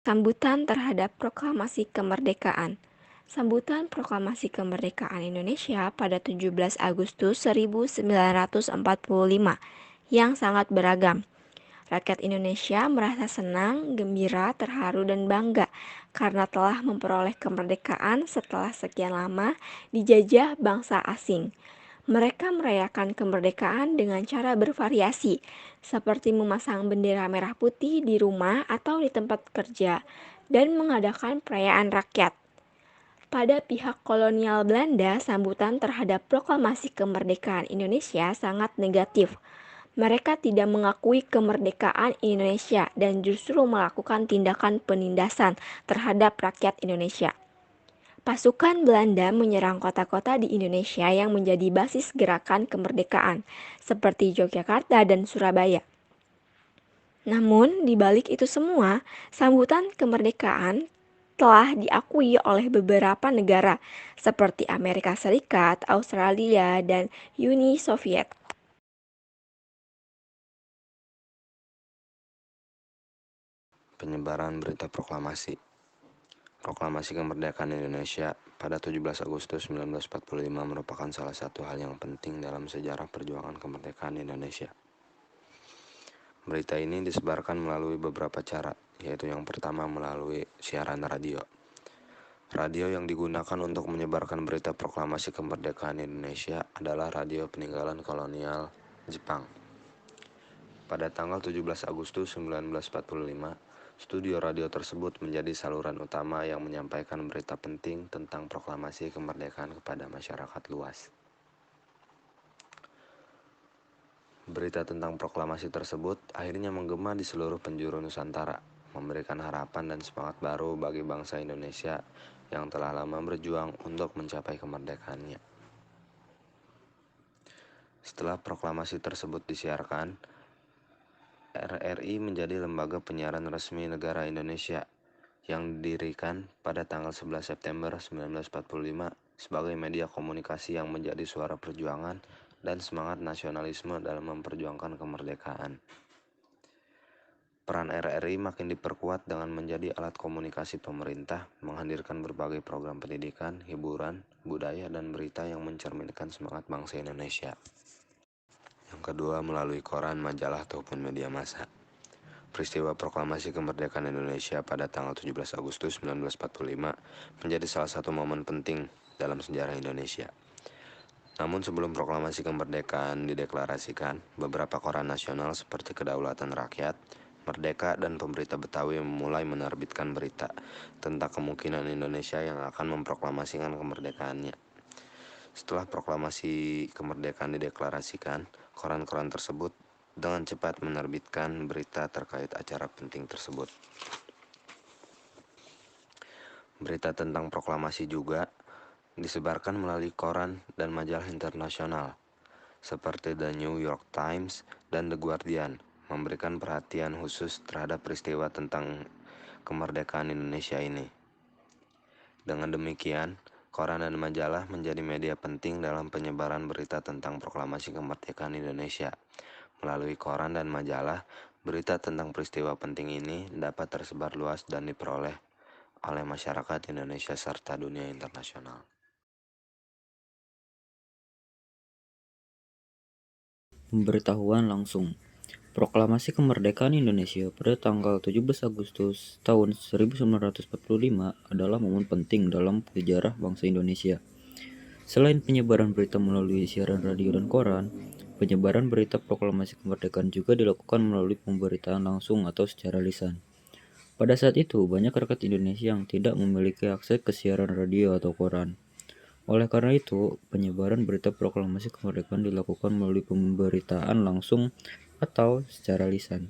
Sambutan terhadap Proklamasi Kemerdekaan. Sambutan Proklamasi Kemerdekaan Indonesia pada 17 Agustus 1945 yang sangat beragam. Rakyat Indonesia merasa senang, gembira, terharu, dan bangga karena telah memperoleh kemerdekaan setelah sekian lama dijajah bangsa asing. Mereka merayakan kemerdekaan dengan cara bervariasi, seperti memasang bendera merah putih di rumah atau di tempat kerja, dan mengadakan perayaan rakyat. Pada pihak kolonial Belanda, sambutan terhadap proklamasi kemerdekaan Indonesia sangat negatif. Mereka tidak mengakui kemerdekaan Indonesia dan justru melakukan tindakan penindasan terhadap rakyat Indonesia. Pasukan Belanda menyerang kota-kota di Indonesia yang menjadi basis gerakan kemerdekaan, seperti Yogyakarta dan Surabaya. Namun, di balik itu semua, sambutan kemerdekaan telah diakui oleh beberapa negara, seperti Amerika Serikat, Australia, dan Uni Soviet. Penyebaran berita proklamasi. Proklamasi Kemerdekaan Indonesia pada 17 Agustus 1945 merupakan salah satu hal yang penting dalam sejarah perjuangan kemerdekaan Indonesia. Berita ini disebarkan melalui beberapa cara, yaitu yang pertama melalui siaran radio. Radio yang digunakan untuk menyebarkan berita proklamasi kemerdekaan Indonesia adalah radio peninggalan kolonial Jepang. Pada tanggal 17 Agustus 1945, studio radio tersebut menjadi saluran utama yang menyampaikan berita penting tentang proklamasi kemerdekaan kepada masyarakat luas. Berita tentang proklamasi tersebut akhirnya menggema di seluruh penjuru Nusantara, memberikan harapan dan semangat baru bagi bangsa Indonesia yang telah lama berjuang untuk mencapai kemerdekaannya. Setelah proklamasi tersebut disiarkan, RRI menjadi lembaga penyiaran resmi negara Indonesia yang didirikan pada tanggal 11 September 1945 sebagai media komunikasi yang menjadi suara perjuangan dan semangat nasionalisme dalam memperjuangkan kemerdekaan. Peran RRI makin diperkuat dengan menjadi alat komunikasi pemerintah, menghadirkan berbagai program pendidikan, hiburan, budaya, dan berita yang mencerminkan semangat bangsa Indonesia. Yang kedua, melalui koran, majalah, ataupun media massa. Peristiwa proklamasi kemerdekaan Indonesia pada tanggal 17 Agustus 1945 menjadi salah satu momen penting dalam sejarah Indonesia. Namun sebelum proklamasi kemerdekaan dideklarasikan, beberapa koran nasional seperti Kedaulatan Rakyat, Merdeka, dan Pemberita Betawi mulai menerbitkan berita tentang kemungkinan Indonesia yang akan memproklamasikan kemerdekaannya. Setelah proklamasi kemerdekaan dideklarasikan, koran-koran tersebut dengan cepat menerbitkan berita terkait acara penting tersebut. Berita tentang proklamasi juga disebarkan melalui koran dan majalah internasional seperti The New York Times dan The Guardian, memberikan perhatian khusus terhadap peristiwa tentang kemerdekaan Indonesia ini. Dengan demikian, koran dan majalah menjadi media penting dalam penyebaran berita tentang proklamasi kemerdekaan Indonesia. Melalui koran dan majalah, berita tentang peristiwa penting ini dapat tersebar luas dan diperoleh oleh masyarakat Indonesia serta dunia internasional. Pemberitahuan langsung. Proklamasi Kemerdekaan Indonesia pada tanggal 17 Agustus tahun 1945 adalah momen penting dalam sejarah bangsa Indonesia. Selain penyebaran berita melalui siaran radio dan koran, penyebaran berita proklamasi kemerdekaan juga dilakukan melalui pemberitaan langsung atau secara lisan. Pada saat itu, banyak rakyat Indonesia yang tidak memiliki akses ke siaran radio atau koran. Oleh karena itu, penyebaran berita proklamasi kemerdekaan dilakukan melalui pemberitaan langsung atau secara lisan.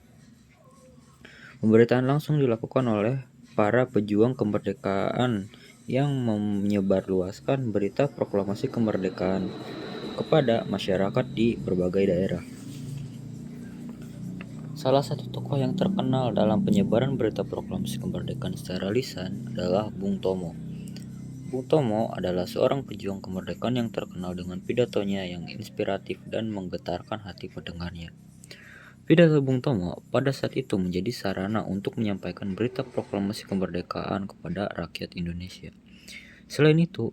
Pemberitaan langsung dilakukan oleh para pejuang kemerdekaan yang menyebarluaskan berita proklamasi kemerdekaan kepada masyarakat di berbagai daerah. Salah satu tokoh yang terkenal dalam penyebaran berita proklamasi kemerdekaan secara lisan adalah Bung Tomo. Bung Tomo adalah seorang pejuang kemerdekaan yang terkenal dengan pidatonya yang inspiratif dan menggetarkan hati pendengarnya. Pidato Bung Tomo pada saat itu menjadi sarana untuk menyampaikan berita proklamasi kemerdekaan kepada rakyat Indonesia. Selain itu,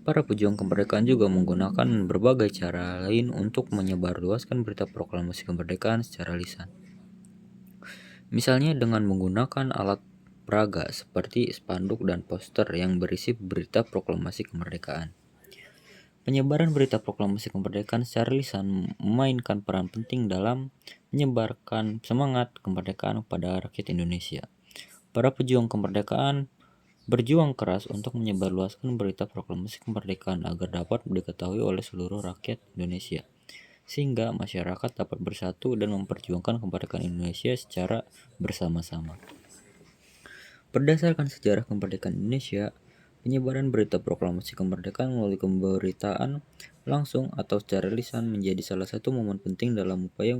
para pejuang kemerdekaan juga menggunakan berbagai cara lain untuk menyebarluaskan berita proklamasi kemerdekaan secara lisan. Misalnya dengan menggunakan alat peraga seperti spanduk dan poster yang berisi berita proklamasi kemerdekaan. Penyebaran berita proklamasi kemerdekaan secara lisan memainkan peran penting dalam menyebarkan semangat kemerdekaan pada rakyat Indonesia. Para pejuang kemerdekaan berjuang keras untuk menyebarluaskan berita proklamasi kemerdekaan agar dapat diketahui oleh seluruh rakyat Indonesia, sehingga masyarakat dapat bersatu dan memperjuangkan kemerdekaan Indonesia secara bersama-sama. Berdasarkan sejarah kemerdekaan Indonesia, penyebaran berita proklamasi kemerdekaan melalui pemberitaan langsung atau secara lisan menjadi salah satu momen penting dalam upaya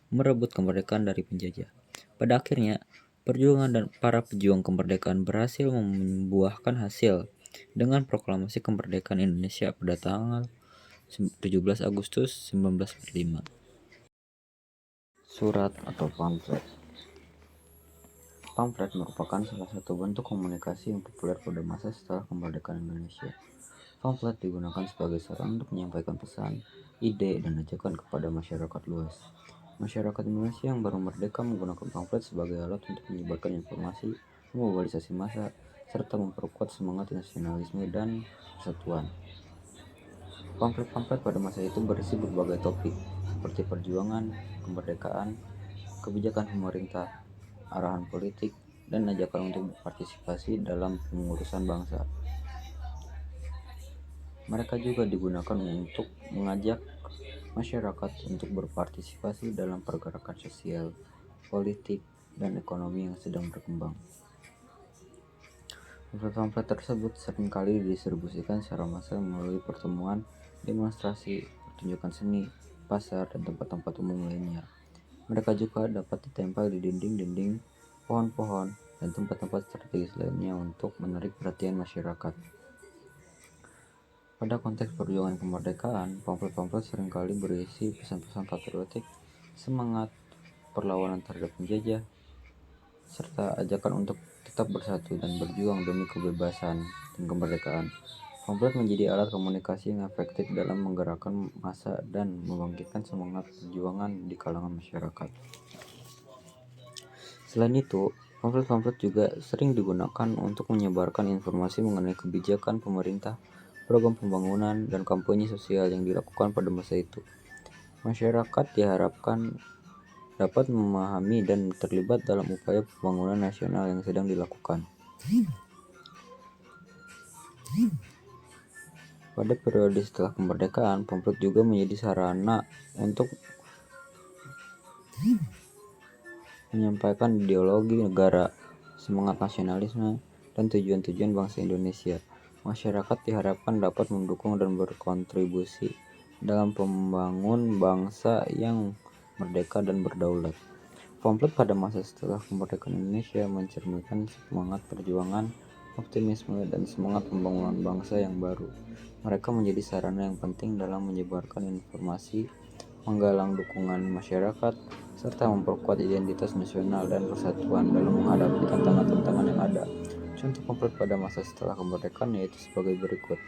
merebut kemerdekaan dari penjajah. Pada akhirnya, perjuangan dan para pejuang kemerdekaan berhasil membuahkan hasil dengan proklamasi kemerdekaan Indonesia pada tanggal 17 Agustus 1945. Surat atau pamflet. Pamflet merupakan salah satu bentuk komunikasi yang populer pada masa setelah kemerdekaan Indonesia. Pamflet digunakan sebagai sarana untuk menyampaikan pesan, ide, dan ajakan kepada masyarakat luas. Masyarakat Indonesia yang baru merdeka menggunakan pamflet sebagai alat untuk menyebarkan informasi, memobilisasi massa, serta memperkuat semangat nasionalisme dan persatuan. Pamflet-pamflet pada masa itu berisi berbagai topik, seperti perjuangan, kemerdekaan, kebijakan pemerintah, arahan politik, dan ajakan untuk berpartisipasi dalam pengurusan bangsa. Mereka juga digunakan untuk mengajak masyarakat untuk berpartisipasi dalam pergerakan sosial, politik, dan ekonomi yang sedang berkembang. Pamflet-pamflet tersebut seringkali didistribusikan secara massal melalui pertemuan, demonstrasi, pertunjukan seni, pasar, dan tempat-tempat umum lainnya. Mereka juga dapat ditempel di dinding-dinding, pohon-pohon, dan tempat-tempat strategis lainnya untuk menarik perhatian masyarakat. Pada konteks perjuangan kemerdekaan, pamflet-pamflet seringkali berisi pesan-pesan patriotik, semangat perlawanan terhadap penjajah, serta ajakan untuk tetap bersatu dan berjuang demi kebebasan dan kemerdekaan. Pamflet menjadi alat komunikasi yang efektif dalam menggerakkan massa dan membangkitkan semangat perjuangan di kalangan masyarakat. Selain itu, pamflet-pamflet juga sering digunakan untuk menyebarkan informasi mengenai kebijakan pemerintah, program pembangunan, dan kampanye sosial yang dilakukan pada masa itu. Masyarakat diharapkan dapat memahami dan terlibat dalam upaya pembangunan nasional yang sedang dilakukan. Pada periode setelah kemerdekaan, pamflet juga menjadi sarana untuk menyampaikan ideologi negara, semangat nasionalisme, dan tujuan-tujuan bangsa Indonesia. Masyarakat diharapkan dapat mendukung dan berkontribusi dalam membangun bangsa yang merdeka dan berdaulat. Pamflet pada masa setelah kemerdekaan Indonesia mencerminkan semangat perjuangan, optimisme, dan semangat pembangunan bangsa yang baru. Mereka menjadi sarana yang penting dalam menyebarkan informasi, menggalang dukungan masyarakat, serta memperkuat identitas nasional dan persatuan dalam menghadapi tantangan-tantangan yang ada. Contoh pamflet pada masa setelah kemerdekaan yaitu sebagai berikut.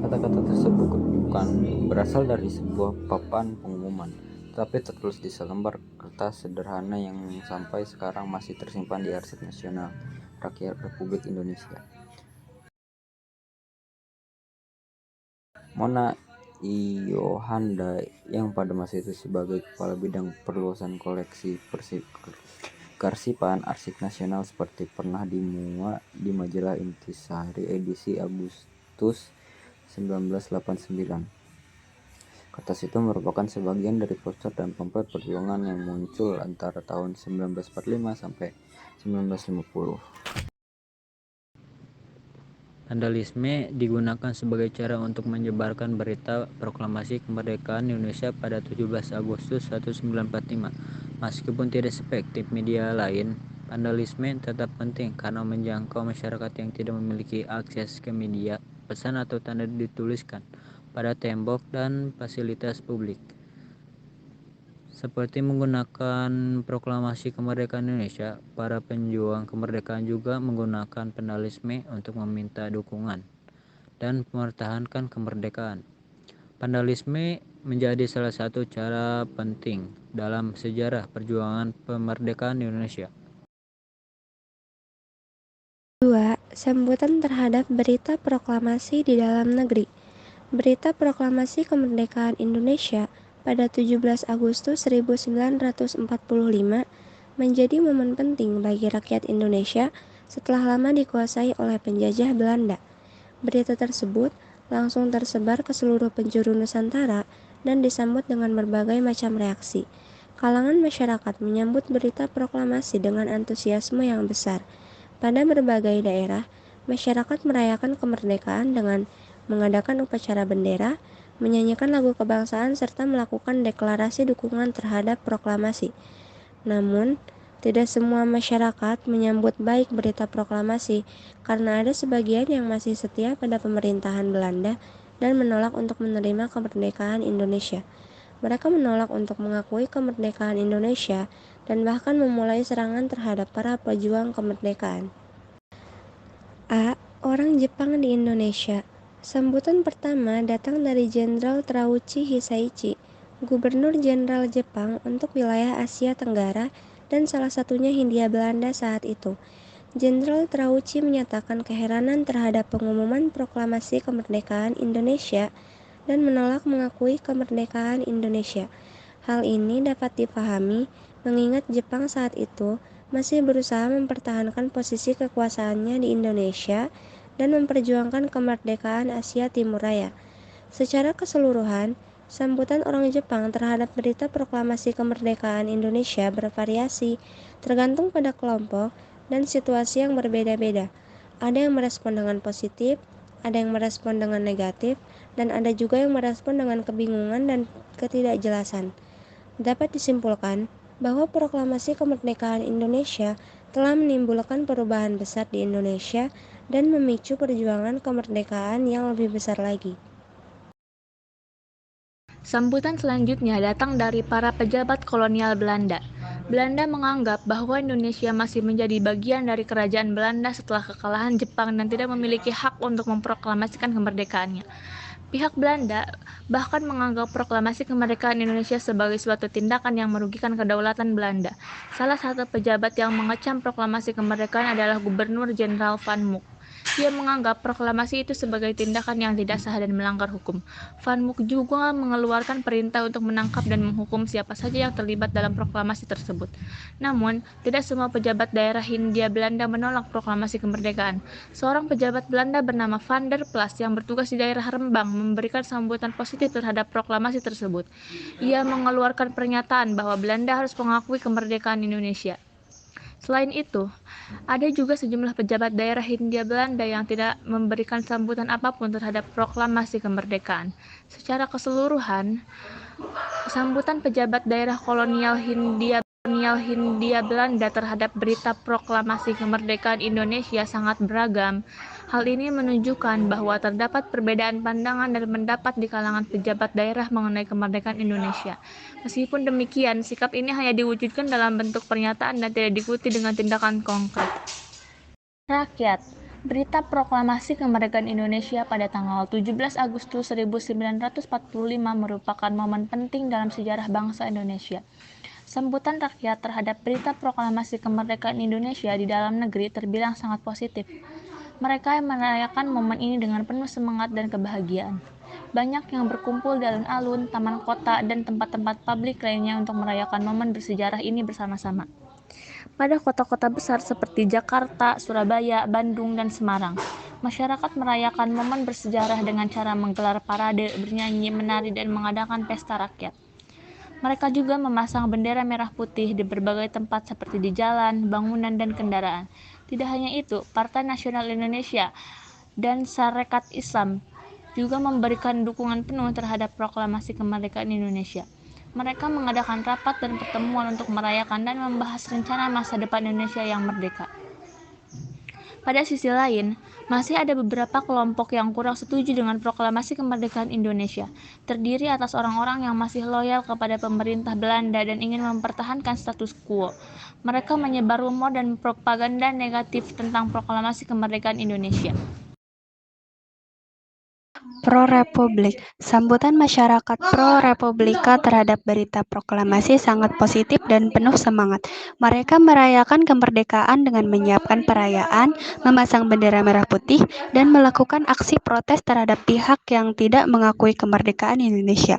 Kata-kata tersebut bukan berasal dari sebuah papan pengumuman, tetapi tertulis di selembar kertas sederhana yang sampai sekarang masih tersimpan di Arsip Nasional Rakyat Republik Indonesia. Mona Iohanda yang pada masa itu sebagai Kepala Bidang Perluasan Koleksi Kearsipan Arsip Nasional seperti pernah dimuat di majalah Intisari edisi Agustus 1989. Kertas itu merupakan sebagian dari poster dan pamflet perjuangan yang muncul antara tahun 1945 sampai 1950. Vandalisme digunakan sebagai cara untuk menyebarkan berita proklamasi kemerdekaan Indonesia pada 17 Agustus 1945. Meskipun tidak seefektif media lain, vandalisme tetap penting karena menjangkau masyarakat yang tidak memiliki akses ke media, pesan atau tanda dituliskan pada tembok dan fasilitas publik. Seperti menggunakan proklamasi kemerdekaan Indonesia, para pejuang kemerdekaan juga menggunakan vandalisme untuk meminta dukungan dan mempertahankan kemerdekaan. Vandalisme menjadi salah satu cara penting dalam sejarah perjuangan kemerdekaan Indonesia. 2. Sambutan terhadap berita proklamasi di dalam negeri. Berita proklamasi kemerdekaan Indonesia pada 17 Agustus 1945 menjadi momen penting bagi rakyat Indonesia setelah lama dikuasai oleh penjajah Belanda. Berita tersebut langsung tersebar ke seluruh penjuru Nusantara dan disambut dengan berbagai macam reaksi. Kalangan masyarakat menyambut berita proklamasi dengan antusiasme yang besar. Pada berbagai daerah, masyarakat merayakan kemerdekaan dengan mengadakan upacara bendera, menyanyikan lagu kebangsaan, serta melakukan deklarasi dukungan terhadap proklamasi. Namun, tidak semua masyarakat menyambut baik berita proklamasi karena ada sebagian yang masih setia pada pemerintahan Belanda dan menolak untuk menerima kemerdekaan Indonesia. Mereka menolak untuk mengakui kemerdekaan Indonesia dan bahkan memulai serangan terhadap para pejuang kemerdekaan. A. Orang Jepang di Indonesia. Sambutan pertama datang dari Jenderal Terauchi Hisaichi, Gubernur Jenderal Jepang untuk wilayah Asia Tenggara dan salah satunya Hindia Belanda saat itu. Jenderal Terauchi menyatakan keheranan terhadap pengumuman proklamasi kemerdekaan Indonesia dan menolak mengakui kemerdekaan Indonesia. Hal ini dapat dipahami mengingat Jepang saat itu masih berusaha mempertahankan posisi kekuasaannya di Indonesia dan memperjuangkan kemerdekaan Asia Timur Raya. Secara keseluruhan, sambutan orang Jepang terhadap berita proklamasi kemerdekaan Indonesia bervariasi, tergantung pada kelompok dan situasi yang berbeda-beda. Ada yang merespon dengan positif, ada yang merespon dengan negatif, dan ada juga yang merespon dengan kebingungan dan ketidakjelasan. Dapat disimpulkan bahwa proklamasi kemerdekaan Indonesia telah menimbulkan perubahan besar di Indonesia dan memicu perjuangan kemerdekaan yang lebih besar lagi. Sambutan selanjutnya datang dari para pejabat kolonial Belanda. Belanda menganggap bahwa Indonesia masih menjadi bagian dari kerajaan Belanda setelah kekalahan Jepang dan tidak memiliki hak untuk memproklamasikan kemerdekaannya. Pihak Belanda bahkan menganggap proklamasi kemerdekaan Indonesia sebagai suatu tindakan yang merugikan kedaulatan Belanda. Salah satu pejabat yang mengecam proklamasi kemerdekaan adalah Gubernur Jenderal Van Mook. Dia menganggap proklamasi itu sebagai tindakan yang tidak sah dan melanggar hukum. Van Mook juga mengeluarkan perintah untuk menangkap dan menghukum siapa saja yang terlibat dalam proklamasi tersebut. Namun, tidak semua pejabat daerah Hindia Belanda menolak proklamasi kemerdekaan. Seorang pejabat Belanda bernama Van der Plas yang bertugas di daerah Rembang memberikan sambutan positif terhadap proklamasi tersebut. Ia mengeluarkan pernyataan bahwa Belanda harus mengakui kemerdekaan Indonesia. Selain itu, ada juga sejumlah pejabat daerah Hindia Belanda yang tidak memberikan sambutan apapun terhadap proklamasi kemerdekaan. Secara keseluruhan, sambutan pejabat daerah kolonial Hindia Belanda terhadap berita proklamasi kemerdekaan Indonesia sangat beragam. Hal ini menunjukkan bahwa terdapat perbedaan pandangan dan pendapat di kalangan pejabat daerah mengenai kemerdekaan Indonesia. Meskipun demikian, sikap ini hanya diwujudkan dalam bentuk pernyataan dan tidak diikuti dengan tindakan konkret. Rakyat, berita proklamasi kemerdekaan Indonesia pada tanggal 17 Agustus 1945 merupakan momen penting dalam sejarah bangsa Indonesia. Sambutan rakyat terhadap berita proklamasi kemerdekaan Indonesia di dalam negeri terbilang sangat positif. Mereka merayakan momen ini dengan penuh semangat dan kebahagiaan. Banyak yang berkumpul di alun-alun, taman kota, dan tempat-tempat publik lainnya untuk merayakan momen bersejarah ini bersama-sama. Pada kota-kota besar seperti Jakarta, Surabaya, Bandung, dan Semarang, masyarakat merayakan momen bersejarah dengan cara menggelar parade, bernyanyi, menari, dan mengadakan pesta rakyat. Mereka juga memasang bendera merah putih di berbagai tempat seperti di jalan, bangunan, dan kendaraan. Tidak hanya itu, Partai Nasional Indonesia dan Sarekat Islam juga memberikan dukungan penuh terhadap proklamasi kemerdekaan Indonesia. Mereka mengadakan rapat dan pertemuan untuk merayakan dan membahas rencana masa depan Indonesia yang merdeka. Pada sisi lain, masih ada beberapa kelompok yang kurang setuju dengan proklamasi kemerdekaan Indonesia, terdiri atas orang-orang yang masih loyal kepada pemerintah Belanda dan ingin mempertahankan status quo. Mereka menyebar rumor dan propaganda negatif tentang proklamasi kemerdekaan Indonesia. Pro-Republik. Sambutan masyarakat pro-Republika terhadap berita proklamasi sangat positif dan penuh semangat. Mereka merayakan kemerdekaan dengan menyiapkan perayaan, memasang bendera merah putih, dan melakukan aksi protes terhadap pihak yang tidak mengakui kemerdekaan Indonesia.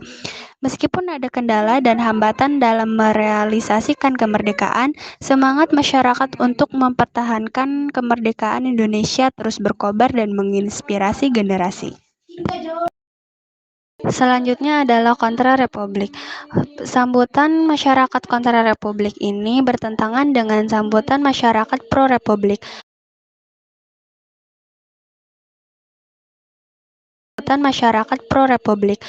Meskipun ada kendala dan hambatan dalam merealisasikan kemerdekaan, semangat masyarakat untuk mempertahankan kemerdekaan Indonesia terus berkobar dan menginspirasi generasi. Selanjutnya adalah kontra-republik. Sambutan masyarakat kontra-republik ini bertentangan dengan sambutan masyarakat pro-republik. Sambutan masyarakat pro-republik.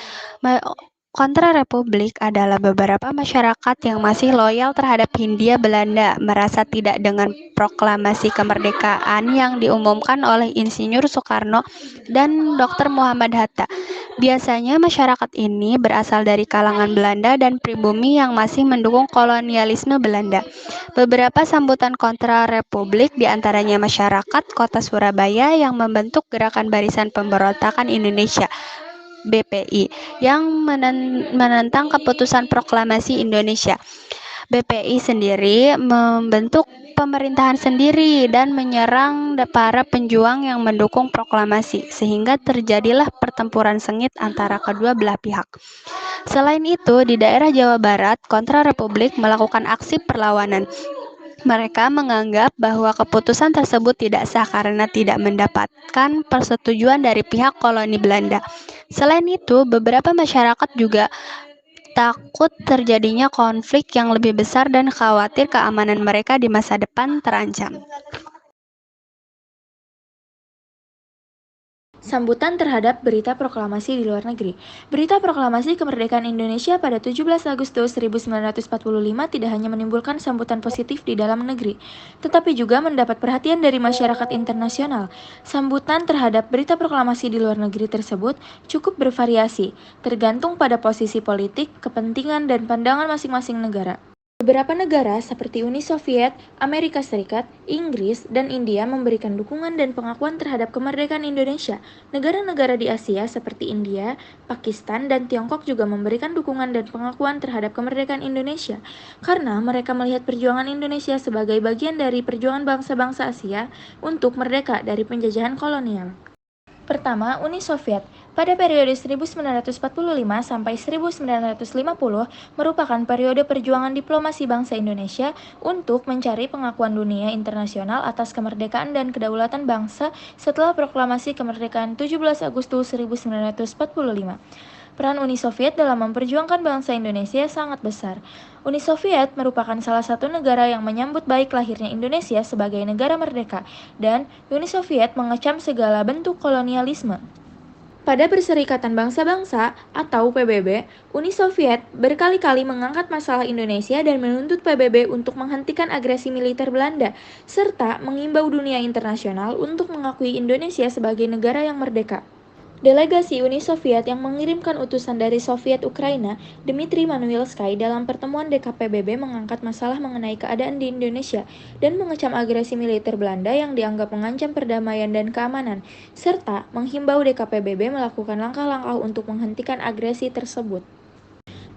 Kontra-republik adalah beberapa masyarakat yang masih loyal terhadap Hindia Belanda, merasa tidak dengan proklamasi kemerdekaan yang diumumkan oleh Insinyur Soekarno dan Dr. Muhammad Hatta. Biasanya masyarakat ini berasal dari kalangan Belanda dan pribumi yang masih mendukung kolonialisme Belanda. Beberapa sambutan kontra-republik diantaranya masyarakat kota Surabaya yang membentuk Gerakan Barisan Pemberontakan Indonesia BPI yang menentang keputusan proklamasi Indonesia. BPI sendiri membentuk pemerintahan sendiri dan menyerang para penjuang yang mendukung proklamasi, sehingga terjadilah pertempuran sengit antara kedua belah pihak. Selain itu, di daerah Jawa Barat, kontra-republik melakukan aksi perlawanan. Mereka menganggap bahwa keputusan tersebut tidak sah karena tidak mendapatkan persetujuan dari pihak koloni Belanda. Selain itu, beberapa masyarakat juga takut terjadinya konflik yang lebih besar dan khawatir keamanan mereka di masa depan terancam. Sambutan terhadap berita proklamasi di luar negeri. Berita proklamasi kemerdekaan Indonesia pada 17 Agustus 1945 tidak hanya menimbulkan sambutan positif di dalam negeri, tetapi juga mendapat perhatian dari masyarakat internasional. Sambutan terhadap berita proklamasi di luar negeri tersebut cukup bervariasi, tergantung pada posisi politik, kepentingan, dan pandangan masing-masing negara. Beberapa negara seperti Uni Soviet, Amerika Serikat, Inggris, dan India memberikan dukungan dan pengakuan terhadap kemerdekaan Indonesia. Negara-negara di Asia seperti India, Pakistan, dan Tiongkok juga memberikan dukungan dan pengakuan terhadap kemerdekaan Indonesia karena mereka melihat perjuangan Indonesia sebagai bagian dari perjuangan bangsa-bangsa Asia untuk merdeka dari penjajahan kolonial. Pertama, Uni Soviet. Pada periode 1945 sampai 1950 merupakan periode perjuangan diplomasi bangsa Indonesia untuk mencari pengakuan dunia internasional atas kemerdekaan dan kedaulatan bangsa setelah proklamasi kemerdekaan 17 Agustus 1945. Peran Uni Soviet dalam memperjuangkan bangsa Indonesia sangat besar. Uni Soviet merupakan salah satu negara yang menyambut baik lahirnya Indonesia sebagai negara merdeka, dan Uni Soviet mengecam segala bentuk kolonialisme. Pada Perserikatan Bangsa-Bangsa atau PBB, Uni Soviet berkali-kali mengangkat masalah Indonesia dan menuntut PBB untuk menghentikan agresi militer Belanda, serta mengimbau dunia internasional untuk mengakui Indonesia sebagai negara yang merdeka. Delegasi Uni Soviet yang mengirimkan utusan dari Soviet Ukraina, Dmitry Manuilsky, dalam pertemuan DKPBB mengangkat masalah mengenai keadaan di Indonesia dan mengecam agresi militer Belanda yang dianggap mengancam perdamaian dan keamanan, serta menghimbau DKPBB melakukan langkah-langkah untuk menghentikan agresi tersebut.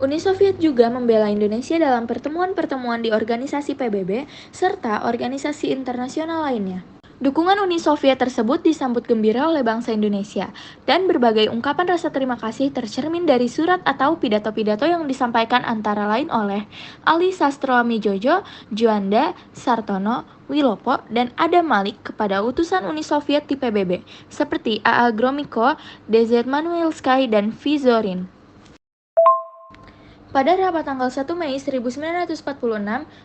Uni Soviet juga membela Indonesia dalam pertemuan-pertemuan di organisasi PBB serta organisasi internasional lainnya. Dukungan Uni Soviet tersebut disambut gembira oleh bangsa Indonesia, dan berbagai ungkapan rasa terima kasih tercermin dari surat atau pidato-pidato yang disampaikan antara lain oleh Ali Sastroamidjojo, Juanda, Sartono, Wilopo, dan Adam Malik kepada utusan Uni Soviet di PBB, seperti A.A. Gromyko, DZ Manuilsky, dan V. Zorin. Pada rapat tanggal 1 Mei 1946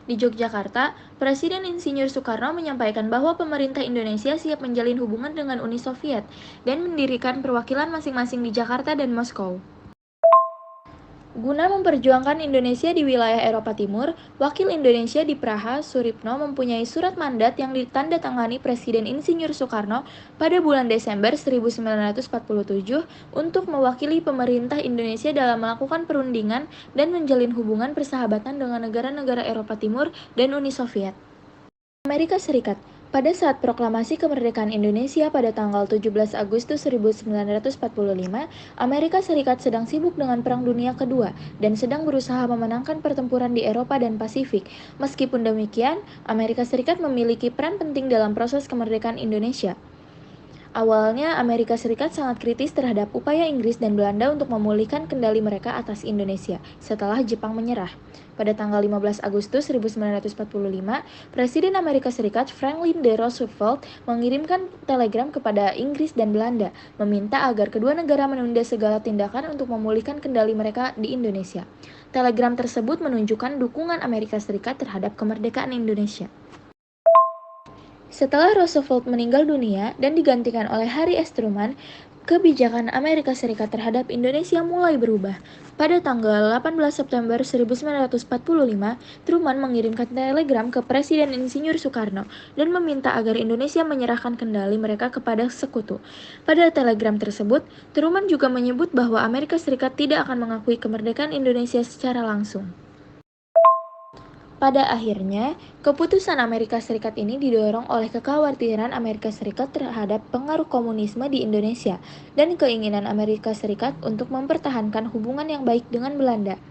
di Yogyakarta, Presiden Insinyur Soekarno menyampaikan bahwa pemerintah Indonesia siap menjalin hubungan dengan Uni Soviet dan mendirikan perwakilan masing-masing di Jakarta dan Moskow. Guna memperjuangkan Indonesia di wilayah Eropa Timur, Wakil Indonesia di Praha, Suripno, mempunyai surat mandat yang ditandatangani Presiden Insinyur Soekarno pada bulan Desember 1947 untuk mewakili pemerintah Indonesia dalam melakukan perundingan dan menjalin hubungan persahabatan dengan negara-negara Eropa Timur dan Uni Soviet. Amerika Serikat. Pada saat proklamasi kemerdekaan Indonesia pada tanggal 17 Agustus 1945, Amerika Serikat sedang sibuk dengan Perang Dunia Kedua dan sedang berusaha memenangkan pertempuran di Eropa dan Pasifik. Meskipun demikian, Amerika Serikat memiliki peran penting dalam proses kemerdekaan Indonesia. Awalnya, Amerika Serikat sangat kritis terhadap upaya Inggris dan Belanda untuk memulihkan kendali mereka atas Indonesia setelah Jepang menyerah. Pada tanggal 15 Agustus 1945, Presiden Amerika Serikat Franklin D. Roosevelt mengirimkan telegram kepada Inggris dan Belanda, meminta agar kedua negara menunda segala tindakan untuk memulihkan kendali mereka di Indonesia. Telegram tersebut menunjukkan dukungan Amerika Serikat terhadap kemerdekaan Indonesia. Setelah Roosevelt meninggal dunia dan digantikan oleh Harry S. Truman, kebijakan Amerika Serikat terhadap Indonesia mulai berubah. Pada tanggal 18 September 1945, Truman mengirimkan telegram ke Presiden Insinyur Soekarno dan meminta agar Indonesia menyerahkan kendali mereka kepada sekutu. Pada telegram tersebut, Truman juga menyebut bahwa Amerika Serikat tidak akan mengakui kemerdekaan Indonesia secara langsung. Pada akhirnya, keputusan Amerika Serikat ini didorong oleh kekhawatiran Amerika Serikat terhadap pengaruh komunisme di Indonesia dan keinginan Amerika Serikat untuk mempertahankan hubungan yang baik dengan Belanda.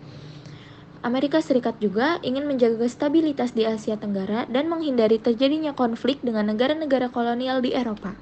Amerika Serikat juga ingin menjaga stabilitas di Asia Tenggara dan menghindari terjadinya konflik dengan negara-negara kolonial di Eropa.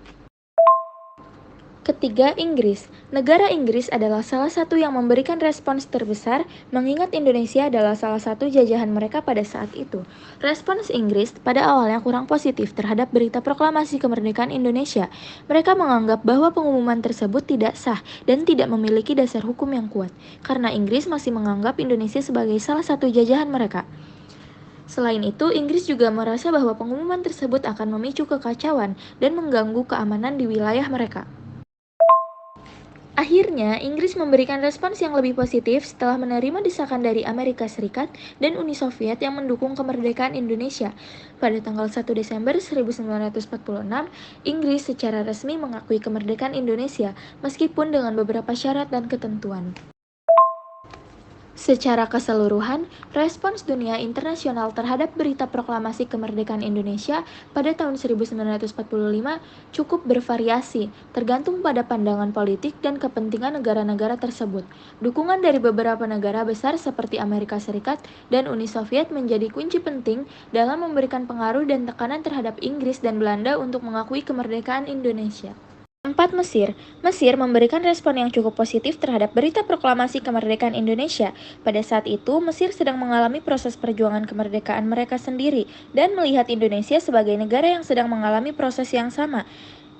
Ketiga, Inggris. Negara Inggris adalah salah satu yang memberikan respons terbesar, mengingat Indonesia adalah salah satu jajahan mereka pada saat itu. Respons Inggris pada awalnya kurang positif terhadap berita proklamasi kemerdekaan Indonesia. Mereka menganggap bahwa pengumuman tersebut tidak sah dan tidak memiliki dasar hukum yang kuat, karena Inggris masih menganggap Indonesia sebagai salah satu jajahan mereka. Selain itu, Inggris juga merasa bahwa pengumuman tersebut akan memicu kekacauan dan mengganggu keamanan di wilayah mereka. Akhirnya, Inggris memberikan respons yang lebih positif setelah menerima desakan dari Amerika Serikat dan Uni Soviet yang mendukung kemerdekaan Indonesia. Pada tanggal 1 Desember 1946, Inggris secara resmi mengakui kemerdekaan Indonesia, meskipun dengan beberapa syarat dan ketentuan. Secara keseluruhan, respons dunia internasional terhadap berita proklamasi kemerdekaan Indonesia pada tahun 1945 cukup bervariasi, tergantung pada pandangan politik dan kepentingan negara-negara tersebut. Dukungan dari beberapa negara besar seperti Amerika Serikat dan Uni Soviet menjadi kunci penting dalam memberikan pengaruh dan tekanan terhadap Inggris dan Belanda untuk mengakui kemerdekaan Indonesia. 4. Mesir. Mesir memberikan respon yang cukup positif terhadap berita proklamasi kemerdekaan Indonesia. Pada saat itu, Mesir sedang mengalami proses perjuangan kemerdekaan mereka sendiri dan melihat Indonesia sebagai negara yang sedang mengalami proses yang sama.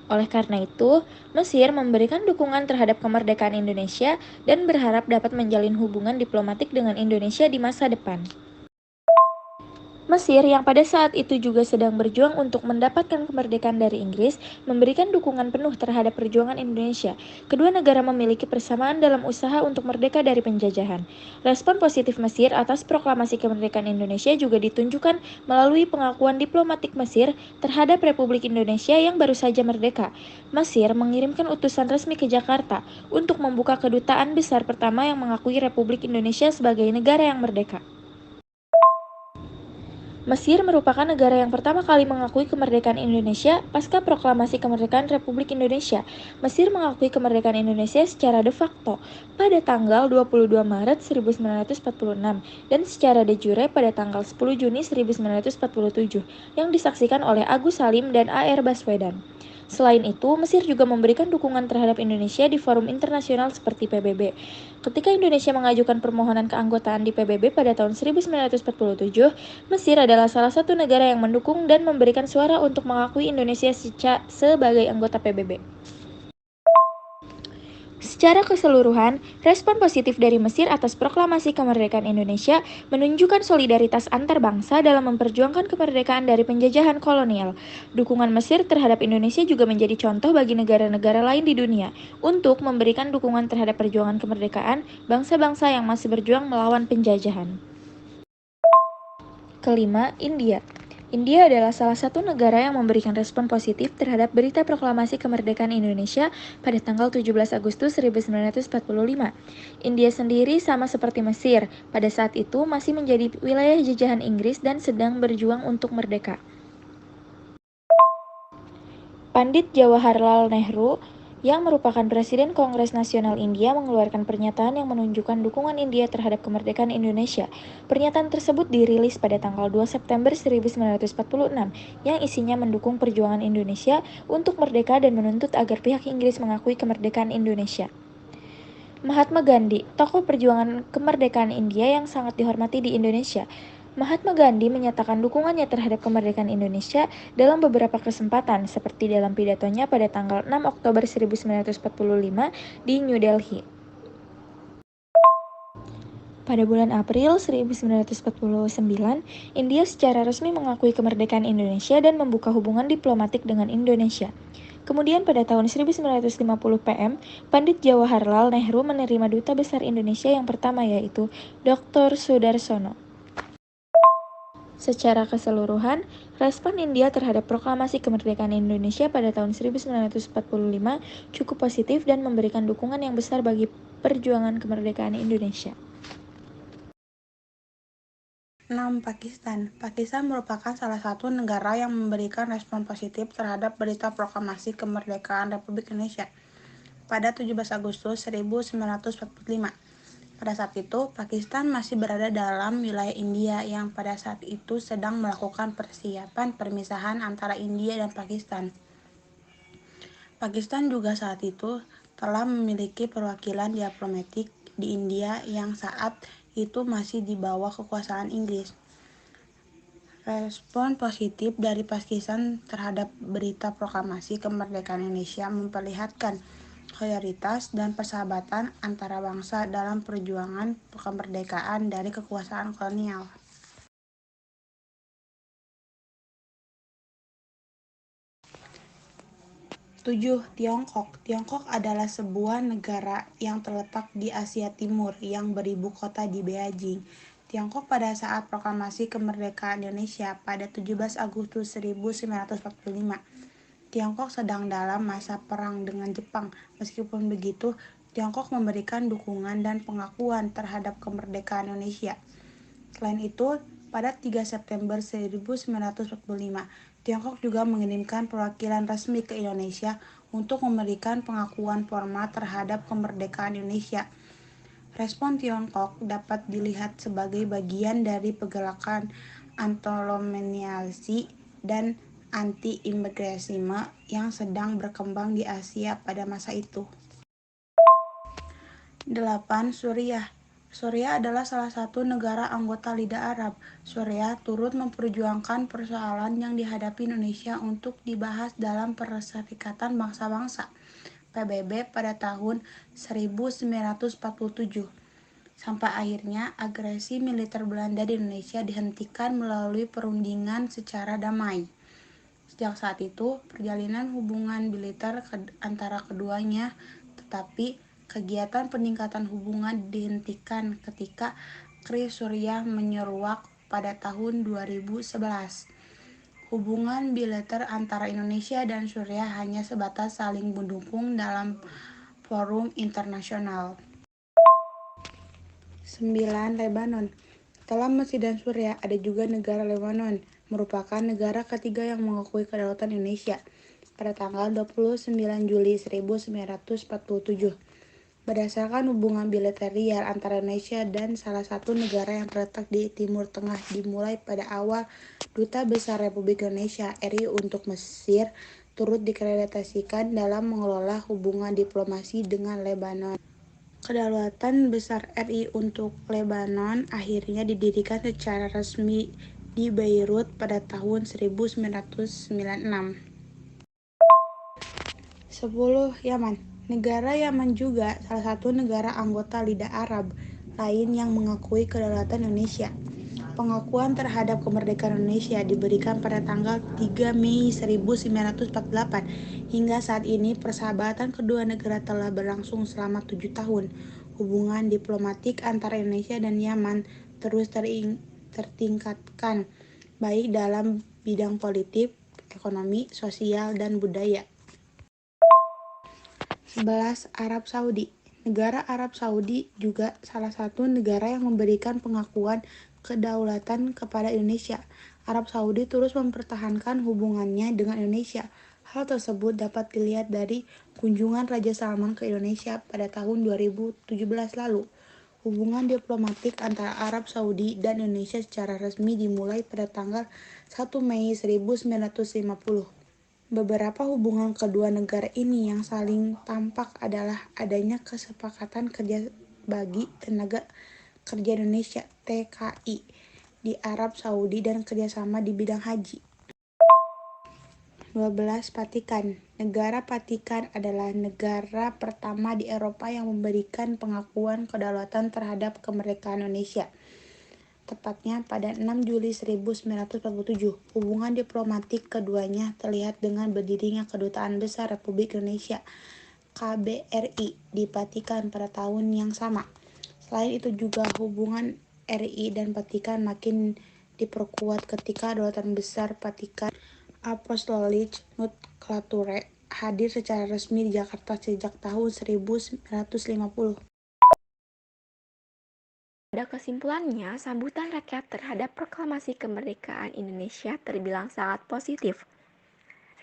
Oleh karena itu, Mesir memberikan dukungan terhadap kemerdekaan Indonesia dan berharap dapat menjalin hubungan diplomatik dengan Indonesia di masa depan. Mesir yang pada saat itu juga sedang berjuang untuk mendapatkan kemerdekaan dari Inggris memberikan dukungan penuh terhadap perjuangan Indonesia. Kedua negara memiliki persamaan dalam usaha untuk merdeka dari penjajahan. Respon positif Mesir atas proklamasi kemerdekaan Indonesia juga ditunjukkan melalui pengakuan diplomatik Mesir terhadap Republik Indonesia yang baru saja merdeka. Mesir mengirimkan utusan resmi ke Jakarta untuk membuka kedutaan besar pertama yang mengakui Republik Indonesia sebagai negara yang merdeka. Mesir merupakan negara yang pertama kali mengakui kemerdekaan Indonesia pasca proklamasi kemerdekaan Republik Indonesia. Mesir mengakui kemerdekaan Indonesia secara de facto pada tanggal 22 Maret 1946 dan secara de jure pada tanggal 10 Juni 1947 yang disaksikan oleh Agus Salim dan A.R. Baswedan. Selain itu, Mesir juga memberikan dukungan terhadap Indonesia di forum internasional seperti PBB. Ketika Indonesia mengajukan permohonan keanggotaan di PBB pada tahun 1947, Mesir adalah salah satu negara yang mendukung dan memberikan suara untuk mengakui Indonesia sebagai anggota PBB. Secara keseluruhan, respon positif dari Mesir atas proklamasi kemerdekaan Indonesia menunjukkan solidaritas antar bangsa dalam memperjuangkan kemerdekaan dari penjajahan kolonial. Dukungan Mesir terhadap Indonesia juga menjadi contoh bagi negara-negara lain di dunia untuk memberikan dukungan terhadap perjuangan kemerdekaan bangsa-bangsa yang masih berjuang melawan penjajahan. Kelima, India. India adalah salah satu negara yang memberikan respon positif terhadap berita proklamasi kemerdekaan Indonesia pada tanggal 17 Agustus 1945. India sendiri sama seperti Mesir, pada saat itu masih menjadi wilayah jajahan Inggris dan sedang berjuang untuk merdeka. Pandit Jawaharlal Nehru yang merupakan Presiden Kongres Nasional India mengeluarkan pernyataan yang menunjukkan dukungan India terhadap kemerdekaan Indonesia. Pernyataan tersebut dirilis pada tanggal 2 September 1946 yang isinya mendukung perjuangan Indonesia untuk merdeka dan menuntut agar pihak Inggris mengakui kemerdekaan Indonesia. Mahatma Gandhi, tokoh perjuangan kemerdekaan India yang sangat dihormati di Indonesia. Mahatma Gandhi menyatakan dukungannya terhadap kemerdekaan Indonesia dalam beberapa kesempatan, seperti dalam pidatonya pada tanggal 6 Oktober 1945 di New Delhi. Pada bulan April 1949, India secara resmi mengakui kemerdekaan Indonesia dan membuka hubungan diplomatik dengan Indonesia. Kemudian pada tahun 1950 PM, Pandit Jawaharlal Nehru menerima Duta Besar Indonesia yang pertama yaitu Dr. Sudarsono. Secara keseluruhan, respon India terhadap proklamasi kemerdekaan Indonesia pada tahun 1945 cukup positif dan memberikan dukungan yang besar bagi perjuangan kemerdekaan Indonesia. 6. Pakistan. Pakistan merupakan salah satu negara yang memberikan respon positif terhadap berita proklamasi kemerdekaan Republik Indonesia pada 17 Agustus 1945. Pada saat itu, Pakistan masih berada dalam wilayah India yang pada saat itu sedang melakukan persiapan permisahan antara India dan Pakistan. Pakistan juga saat itu telah memiliki perwakilan diplomatik di India yang saat itu masih di bawah kekuasaan Inggris. Respon positif dari Pakistan terhadap berita proklamasi kemerdekaan Indonesia memperlihatkan solidaritas dan persahabatan antara bangsa dalam perjuangan kemerdekaan dari kekuasaan kolonial. Tujuh. Tiongkok. Tiongkok adalah sebuah negara yang terletak di Asia Timur yang beribu kota di Beijing. Tiongkok pada saat proklamasi kemerdekaan Indonesia pada 17 Agustus 1945. Tiongkok sedang dalam masa perang dengan Jepang. Meskipun begitu, Tiongkok memberikan dukungan dan pengakuan terhadap kemerdekaan Indonesia. Selain itu, pada 3 September 1945, Tiongkok juga mengirimkan perwakilan resmi ke Indonesia untuk memberikan pengakuan formal terhadap kemerdekaan Indonesia. Respon Tiongkok dapat dilihat sebagai bagian dari pergerakan antikolonialisme dan anti-imperialisme yang sedang berkembang di Asia pada masa itu. 8. Suriah. Suriah adalah salah satu negara anggota Liga Arab. Suriah turut memperjuangkan persoalan yang dihadapi Indonesia untuk dibahas dalam Perserikatan Bangsa-Bangsa (PBB) pada tahun 1947. Sampai akhirnya agresi militer Belanda di Indonesia dihentikan melalui perundingan secara damai. Sejak saat itu, perjalanan hubungan militer antara keduanya, tetapi kegiatan peningkatan hubungan dihentikan ketika krisis Suriah menyeruak pada tahun 2011. Hubungan militer antara Indonesia dan Suriah hanya sebatas saling mendukung dalam forum internasional. 9. Lebanon. Setelah Mesir dan Suriah, ada juga negara Lebanon, merupakan negara ketiga yang mengakui kedaulatan Indonesia pada tanggal 29 Juli 1947. Berdasarkan hubungan bilateral antara Indonesia dan salah satu negara yang terletak di Timur Tengah dimulai pada awal, Duta Besar Republik Indonesia (RI) untuk Mesir turut diakreditasikan dalam mengelola hubungan diplomasi dengan Lebanon. Kedaulatan Besar RI untuk Lebanon akhirnya didirikan secara resmi di Beirut pada tahun 1996. 10. Yaman. Negara Yaman juga salah satu negara anggota Liga Arab lain yang mengakui kedaulatan Indonesia. Pengakuan terhadap kemerdekaan Indonesia diberikan pada tanggal 3 Mei 1948. Hingga saat ini, persahabatan kedua negara telah berlangsung selama 7 tahun. Hubungan diplomatik antara Indonesia dan Yaman terus tertingkatkan, baik dalam bidang politik, ekonomi, sosial, dan budaya. 11. Arab Saudi. Negara Arab Saudi juga salah satu negara yang memberikan pengakuan kedaulatan kepada Indonesia. Arab Saudi terus mempertahankan hubungannya dengan Indonesia. Hal tersebut dapat dilihat dari kunjungan Raja Salman ke Indonesia pada tahun 2017 lalu. Hubungan diplomatik antara Arab Saudi dan Indonesia secara resmi dimulai pada tanggal 1 Mei 1950. Beberapa hubungan kedua negara ini yang saling tampak adalah adanya kesepakatan kerja bagi tenaga kerja Indonesia (TKI) di Arab Saudi dan kerjasama di bidang haji. 12. Vatikan. Negara Vatikan adalah negara pertama di Eropa yang memberikan pengakuan kedaulatan terhadap kemerdekaan Indonesia, tepatnya pada 6 Juli 1947. Hubungan diplomatik keduanya terlihat dengan berdirinya Kedutaan Besar Republik Indonesia (KBRI) di Vatikan pada tahun yang sama. Selain itu juga hubungan RI dan Vatikan makin diperkuat ketika Kedutaan Besar Vatikan Apostolic Nunciature hadir secara resmi di Jakarta sejak tahun 1950. Pada kesimpulannya, sambutan rakyat terhadap proklamasi kemerdekaan Indonesia terbilang sangat positif.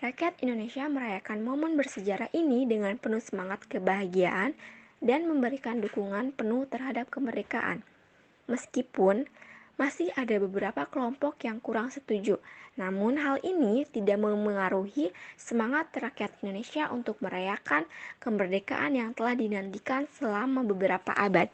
Rakyat Indonesia merayakan momen bersejarah ini dengan penuh semangat kebahagiaan dan memberikan dukungan penuh terhadap kemerdekaan. Meskipun masih ada beberapa kelompok yang kurang setuju, namun hal ini tidak memengaruhi semangat rakyat Indonesia untuk merayakan kemerdekaan yang telah dinantikan selama beberapa abad.